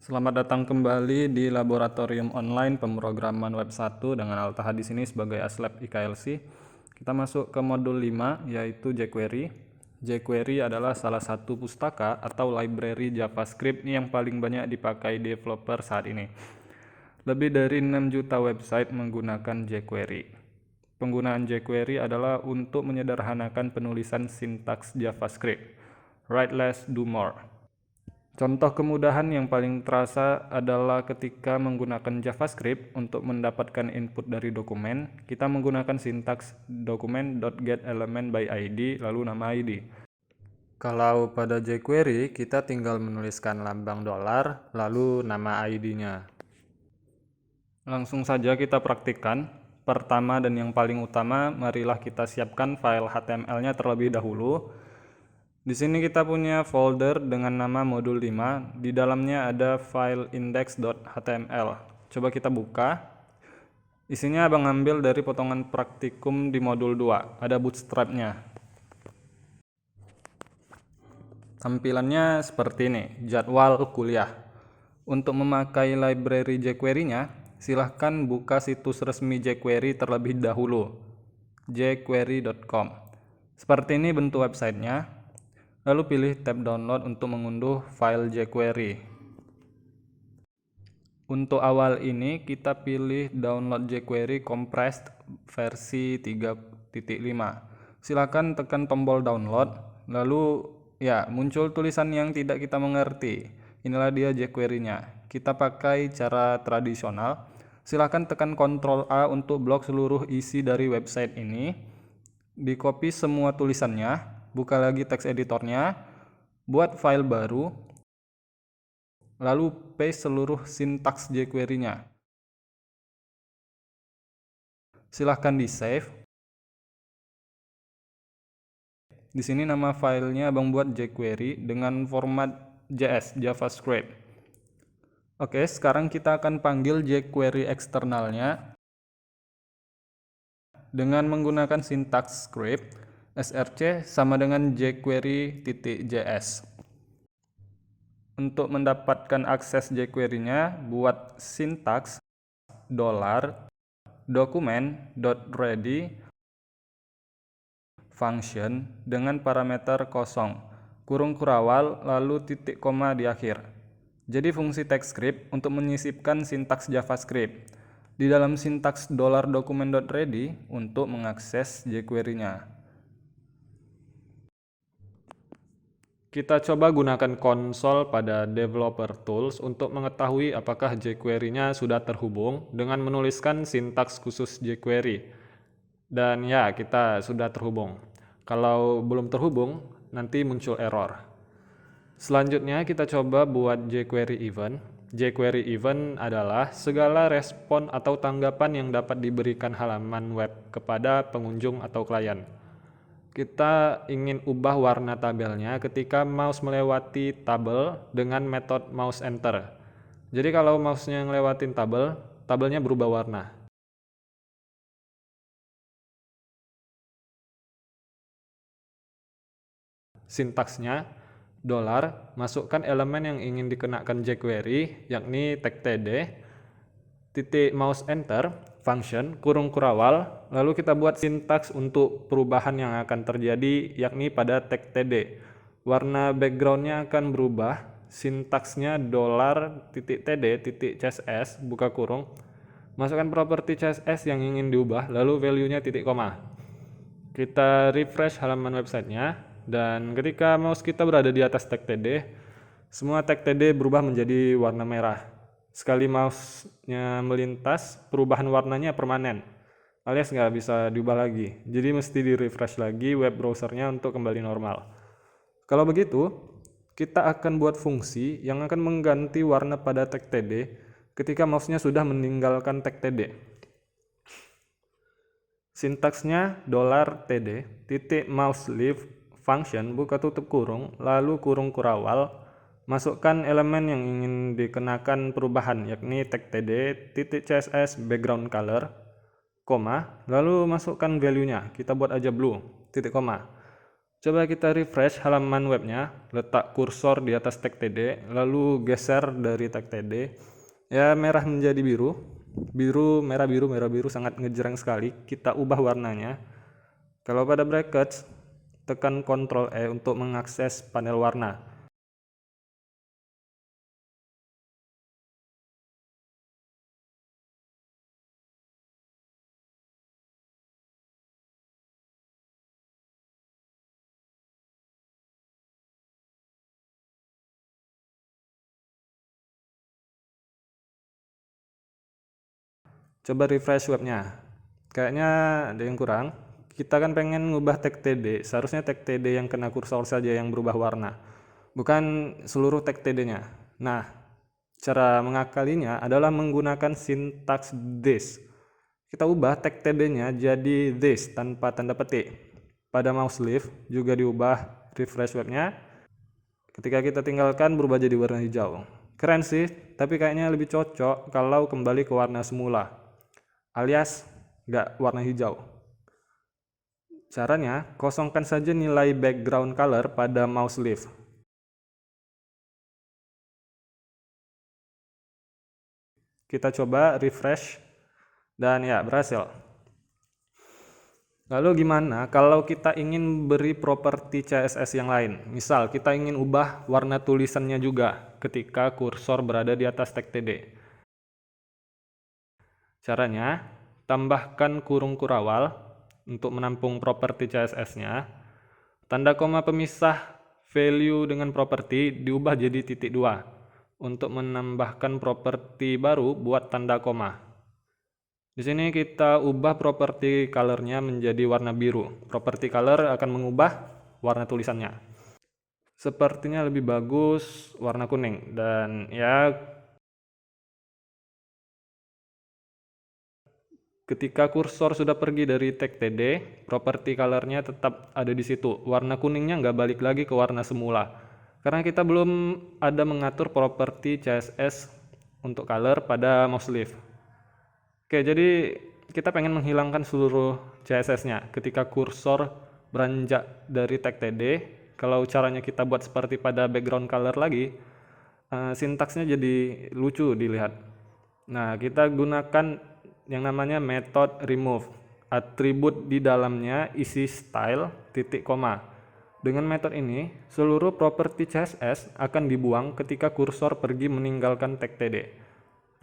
Selamat datang kembali di laboratorium online pemrograman web 1 dengan Altaha di sini sebagai Aslab IKLC. Kita masuk ke modul 5 yaitu jQuery. jQuery adalah salah satu pustaka atau library JavaScript yang paling banyak dipakai developer saat ini. Lebih dari 6 juta website menggunakan jQuery. Penggunaan jQuery adalah untuk menyederhanakan penulisan sintaks JavaScript. Write less, do more. Contoh kemudahan yang paling terasa adalah ketika menggunakan JavaScript untuk mendapatkan input dari dokumen, kita menggunakan sintaks document.getElementById lalu nama ID. Kalau pada jQuery, kita tinggal menuliskan lambang dolar lalu nama ID-nya. Langsung saja kita praktikkan. Pertama dan yang paling utama, marilah kita siapkan file HTML-nya terlebih dahulu. Di sini kita punya folder dengan nama modul 5. Di dalamnya ada file index.html. Coba kita buka. Isinya abang ambil dari potongan praktikum di modul 2. Ada bootstrap-nya. Tampilannya seperti ini, jadwal kuliah. Untuk memakai library jQuery-nya, silahkan buka situs resmi jQuery terlebih dahulu, jQuery.com. Seperti ini bentuk websitenya. Lalu pilih tab download untuk mengunduh file jQuery. Untuk awal ini kita pilih download jQuery compressed versi 3.5. Silakan tekan tombol download, lalu muncul tulisan yang tidak kita mengerti. Inilah dia jQuery-nya. Kita pakai cara tradisional. Silakan tekan Ctrl A untuk blok seluruh isi dari website ini. Di copy semua tulisannya. Buka lagi teks editornya, buat file baru, lalu paste seluruh sintaks jQuery-nya. Silahkan di save. Di sini nama filenya abang buat jQuery dengan format JS, JavaScript. Oke, sekarang kita akan panggil jQuery eksternalnya dengan menggunakan sintaks script. src sama dengan jQuery.js. Untuk mendapatkan akses jQuery-nya, buat sintaks $document.ready function dengan parameter kosong, kurung kurawal, lalu titik koma di akhir. Jadi fungsi TypeScript untuk menyisipkan sintaks JavaScript di dalam sintaks $document.ready untuk mengakses jQuery-nya. Kita coba gunakan konsol pada Developer Tools untuk mengetahui apakah jQuery-nya sudah terhubung dengan menuliskan sintaks khusus jQuery. Dan ya, kita sudah terhubung. Kalau belum terhubung, nanti muncul error. Selanjutnya kita coba buat jQuery event. jQuery event adalah segala respon atau tanggapan yang dapat diberikan halaman web kepada pengunjung atau klien. Kita ingin ubah warna tabelnya ketika mouse melewati tabel dengan metode mouse enter. Jadi kalau mouse-nya ngelewatin tabel, tabelnya berubah warna. Sintaksnya, masukkan elemen yang ingin dikenakan jQuery, yakni tag td, titik mouse enter, function, kurung kurawal, lalu kita buat sintaks untuk perubahan yang akan terjadi, yakni pada tag td. Warna backgroundnya akan berubah, sintaksnya $.td.css, buka kurung, masukkan properti CSS yang ingin diubah, lalu value-nya titik koma. Kita refresh halaman websitenya, dan ketika mouse kita berada di atas tag td, semua tag td berubah menjadi warna merah. Sekali mouse-nya melintas, perubahan warnanya permanen, alias nggak bisa diubah lagi. Jadi mesti di-refresh lagi web browsernya untuk kembali normal. Kalau begitu, kita akan buat fungsi yang akan mengganti warna pada tag td ketika mouse-nya sudah meninggalkan tag td. Sintaksnya $td, titik mouse leave, function, buka tutup kurung, lalu kurung kurawal, masukkan elemen yang ingin dikenakan perubahan, yakni tag td, titik css, background color, koma, lalu masukkan value-nya, kita buat aja blue, titik koma. Coba kita refresh halaman webnya, letak kursor di atas tag TD, lalu geser dari tag TD. Ya, merah menjadi biru, merah biru sangat ngejreng sekali. Kita ubah warnanya. Kalau pada brackets, tekan Ctrl E untuk mengakses panel warna. Coba refresh webnya. Kayaknya ada yang kurang. Kita kan pengen ngubah tag TD, seharusnya tag TD yang kena kursor saja yang berubah warna, bukan seluruh tag TD-nya. Nah, cara mengakalinya adalah menggunakan sintaks this. Kita ubah tag TD-nya jadi this tanpa tanda petik. Pada mouse lift juga diubah, refresh webnya. Ketika kita tinggalkan berubah jadi warna hijau. Keren sih, tapi kayaknya lebih cocok kalau kembali ke warna semula, alias nggak warna hijau. Caranya, kosongkan saja nilai background color pada mouse lift. Kita coba refresh, dan ya berhasil. Lalu gimana kalau kita ingin beri properti CSS yang lain? Misal kita ingin ubah warna tulisannya juga ketika kursor berada di atas tag TD. Caranya, tambahkan kurung kurawal untuk menampung properti CSS-nya. Tanda koma pemisah value dengan properti diubah jadi titik 2 untuk menambahkan properti baru buat tanda koma. Di sini kita ubah properti color-nya menjadi warna biru. Properti color akan mengubah warna tulisannya. Sepertinya lebih bagus warna kuning, dan ya ketika kursor sudah pergi dari tag TD, properti color-nya tetap ada di situ. Warna kuningnya nggak balik lagi ke warna semula. Karena kita belum ada mengatur properti CSS untuk color pada mouse lift. Oke, jadi kita pengen menghilangkan seluruh CSS-nya ketika kursor beranjak dari tag TD. Kalau caranya kita buat seperti pada background color lagi, sintaksnya jadi lucu dilihat. Nah, kita gunakan yang namanya method remove. Atribut di dalamnya isi style titik koma. Dengan metode ini, seluruh properti CSS akan dibuang ketika kursor pergi meninggalkan tag TD.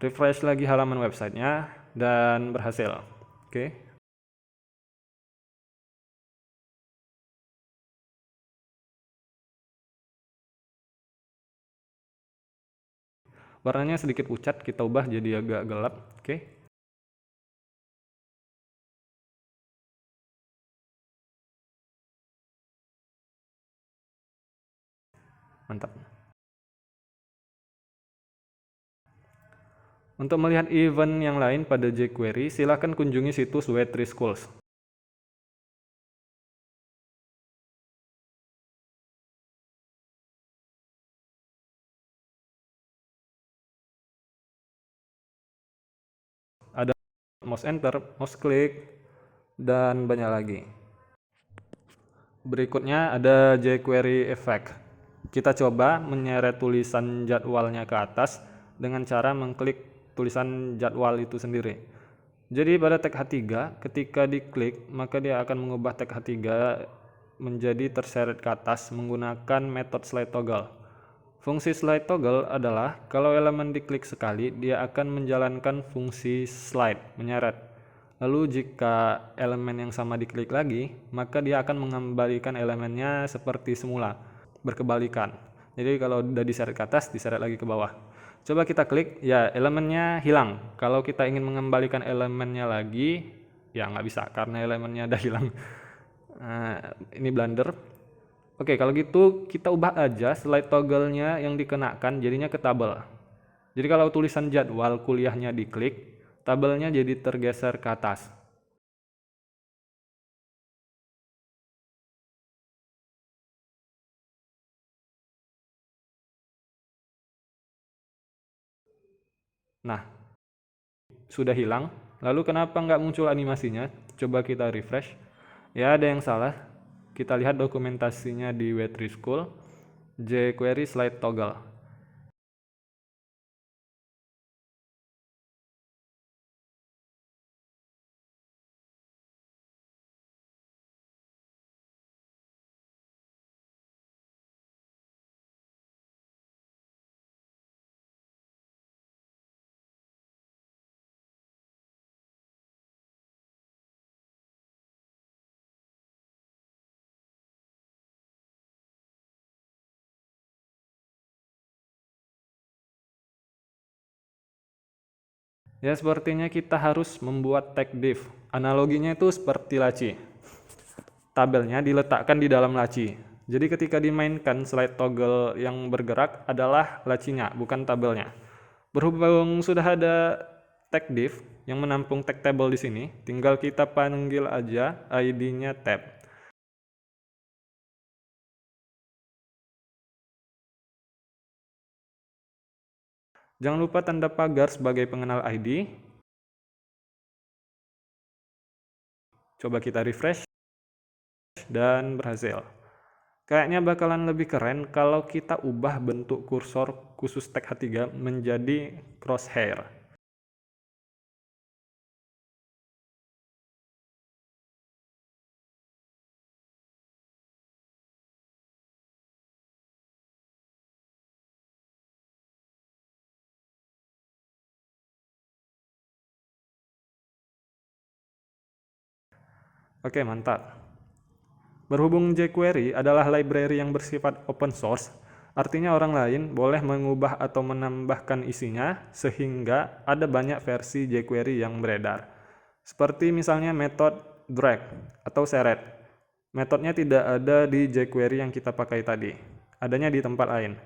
Refresh lagi halaman websitenya, dan berhasil. Oke. Warnanya sedikit pucat, kita ubah jadi agak gelap. Oke. Mantap. Untuk melihat event yang lain pada jQuery, silakan kunjungi situs W3 Schools. Ada mouse enter, mouse click, dan banyak lagi. Berikutnya ada jQuery effect. Kita coba menyeret tulisan jadwalnya ke atas dengan cara mengklik tulisan jadwal itu sendiri. Jadi pada tag H3, ketika diklik, maka dia akan mengubah tag H3 menjadi terseret ke atas menggunakan metode slide toggle. Fungsi slide toggle adalah kalau elemen diklik sekali, dia akan menjalankan fungsi slide, menyeret. Lalu jika elemen yang sama diklik lagi, maka dia akan mengembalikan elemennya seperti semula, berkebalikan. Jadi kalau udah diseret ke atas, diseret lagi ke bawah. Coba kita klik, ya elemennya hilang. Kalau kita ingin mengembalikan elemennya lagi, ya nggak bisa karena elemennya udah hilang. Ini blunder. Oke, kalau gitu kita ubah aja slide toggle-nya yang dikenakan jadinya ke tabel. Jadi kalau tulisan jadwal kuliahnya diklik, tabelnya jadi tergeser ke atas. Nah, sudah hilang. Lalu kenapa nggak muncul animasinya? Coba kita refresh. Ya, ada yang salah. Kita lihat dokumentasinya di W3 School, jQuery slide toggle. Ya, sepertinya kita harus membuat tag div. Analoginya itu seperti laci. Tabelnya diletakkan di dalam laci. Jadi ketika dimainkan, slide toggle yang bergerak adalah lacinya, bukan tabelnya. Berhubung sudah ada tag div yang menampung tag table di sini, tinggal kita panggil aja ID-nya tab. Jangan lupa tanda pagar sebagai pengenal ID. Coba kita refresh dan berhasil. Kayaknya bakalan lebih keren kalau kita ubah bentuk kursor khusus tag H3 menjadi crosshair. Oke, mantap. Berhubung jQuery adalah library yang bersifat open source, artinya orang lain boleh mengubah atau menambahkan isinya sehingga ada banyak versi jQuery yang beredar. Seperti misalnya metode drag atau seret. Metodenya tidak ada di jQuery yang kita pakai tadi, adanya di tempat lain.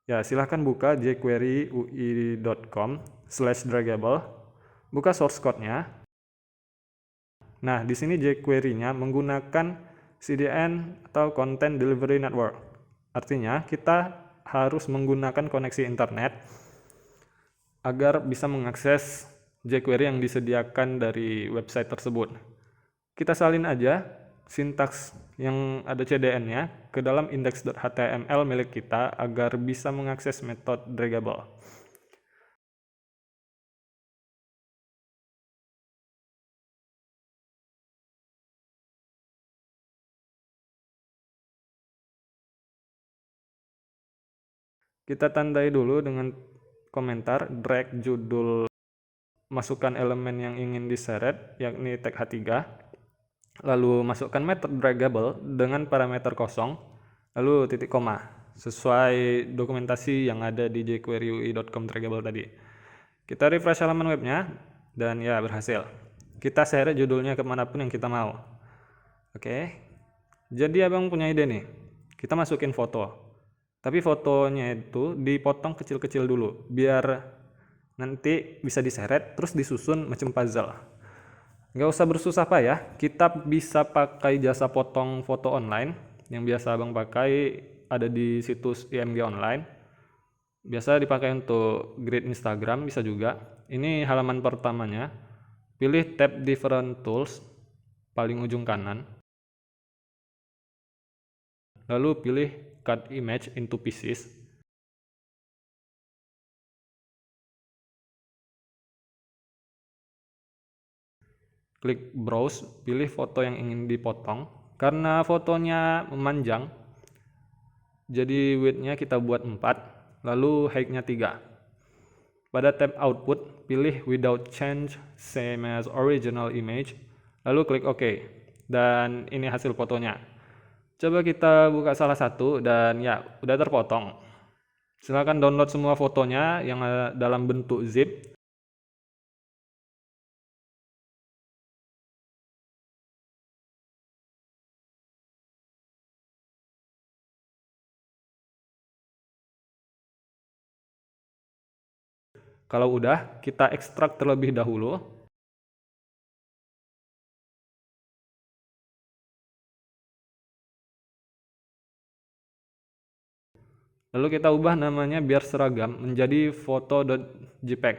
Ya, silahkan buka jQuery.ui.com/draggable, buka source code-nya. Nah, di sini jQuery-nya menggunakan CDN atau Content Delivery Network. Artinya, kita harus menggunakan koneksi internet agar bisa mengakses jQuery yang disediakan dari website tersebut. Kita salin aja sintaks yang ada CDN-nya ke dalam index.html milik kita agar bisa mengakses metode draggable. Kita tandai dulu dengan komentar drag judul masukkan elemen yang ingin diseret, yakni tag H3, lalu masukkan method draggable dengan parameter kosong, lalu titik koma, sesuai dokumentasi yang ada di jQuery.ui.com draggable tadi. Kita refresh halaman webnya, dan ya berhasil. Kita seret judulnya kemanapun yang kita mau. Oke, jadi abang punya ide nih, kita masukin foto. Tapi fotonya itu dipotong kecil-kecil dulu, biar nanti bisa diseret, terus disusun macam puzzle. Nggak usah bersusah payah, kita bisa pakai jasa potong foto online, yang biasa abang pakai ada di situs IMG Online. Biasa dipakai untuk grid Instagram, bisa juga. Ini halaman pertamanya, pilih tab Different Tools, paling ujung kanan. Lalu pilih Cut Image into Pieces. Klik Browse, pilih foto yang ingin dipotong. Karena fotonya memanjang, jadi width-nya kita buat 4, lalu height-nya 3. Pada tab Output, pilih Without Change, same as original image, lalu klik OK. Dan ini hasil fotonya. Coba kita buka salah satu dan ya, udah terpotong. Silahkan download semua fotonya yang dalam bentuk zip. Kalau udah, kita ekstrak terlebih dahulu. Lalu kita ubah namanya biar seragam menjadi foto.jpg.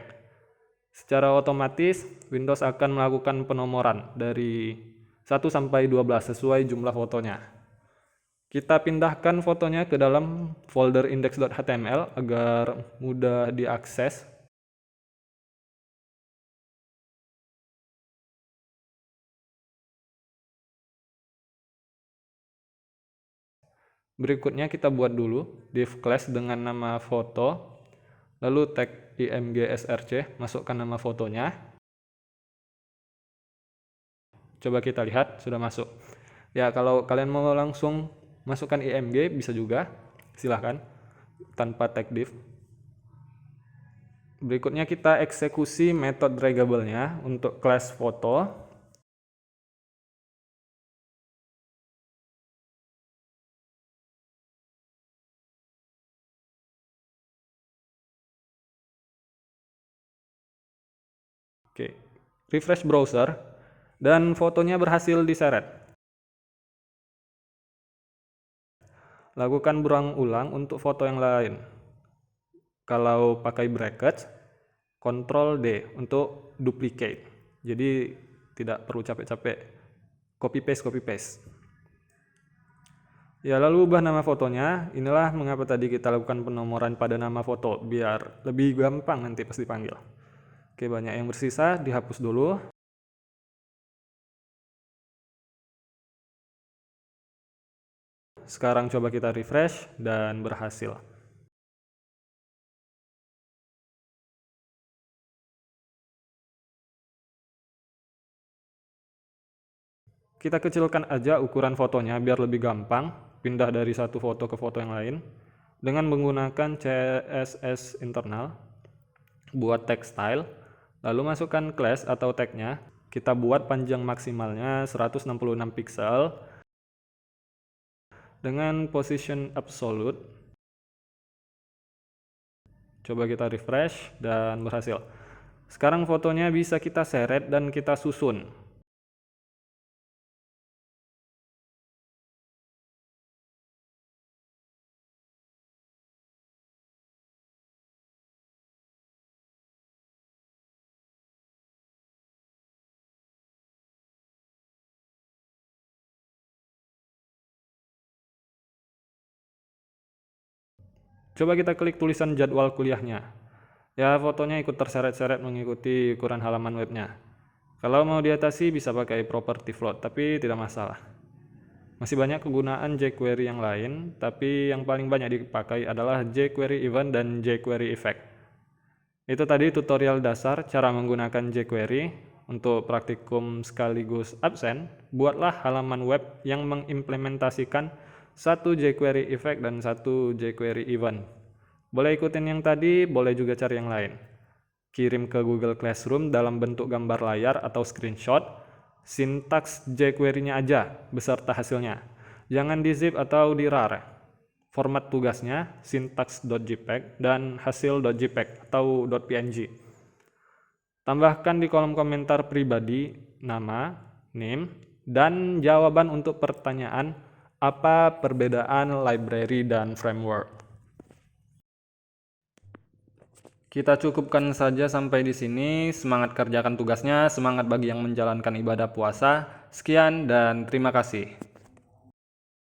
Secara otomatis Windows akan melakukan penomoran dari 1-12 sesuai jumlah fotonya. Kita pindahkan fotonya ke dalam folder index.html agar mudah diakses. Berikutnya kita buat dulu div class dengan nama foto, lalu tag img src, masukkan nama fotonya. Coba kita lihat, sudah masuk. Ya, kalau kalian mau langsung masukkan img bisa juga, silahkan, tanpa tag div. Berikutnya kita eksekusi metode draggable-nya untuk class foto. Oke, refresh browser dan fotonya berhasil diseret. Lakukan berulang ulang untuk foto yang lain. Kalau pakai bracket, Ctrl D untuk duplicate. Jadi tidak perlu capek-capek copy paste. Ya, lalu ubah nama fotonya. Inilah mengapa tadi kita lakukan penomoran pada nama foto, biar lebih gampang nanti pas dipanggil. Oke, banyak yang bersisa, dihapus dulu. Sekarang coba kita refresh dan berhasil. Kita kecilkan aja ukuran fotonya biar lebih gampang pindah dari satu foto ke foto yang lain dengan menggunakan CSS internal. Buat tag style, lalu masukkan class atau tagnya. Kita buat panjang maksimalnya 166 pixel dengan position absolute. Coba kita refresh dan berhasil. Sekarang fotonya bisa kita seret dan kita susun. Coba kita klik tulisan jadwal kuliahnya. Ya, fotonya ikut terseret-seret mengikuti ukuran halaman webnya. Kalau mau diatasi bisa pakai property float, tapi tidak masalah. Masih banyak kegunaan jQuery yang lain, tapi yang paling banyak dipakai adalah jQuery event dan jQuery effect. Itu tadi tutorial dasar cara menggunakan jQuery. Untuk praktikum sekaligus absen, buatlah halaman web yang mengimplementasikan satu jQuery effect dan satu jQuery event. Boleh ikutin yang tadi, boleh juga cari yang lain. Kirim ke Google Classroom dalam bentuk gambar layar atau screenshot, sintaks jQuery-nya aja beserta hasilnya. Jangan di zip atau di rar. Format tugasnya syntax.jpg dan hasil.jpg atau .png. Tambahkan di kolom komentar pribadi nama, name, dan jawaban untuk pertanyaan apa perbedaan library dan framework. Kita cukupkan saja sampai di sini. Semangat kerjakan tugasnya, semangat bagi yang menjalankan ibadah puasa. Sekian dan terima kasih.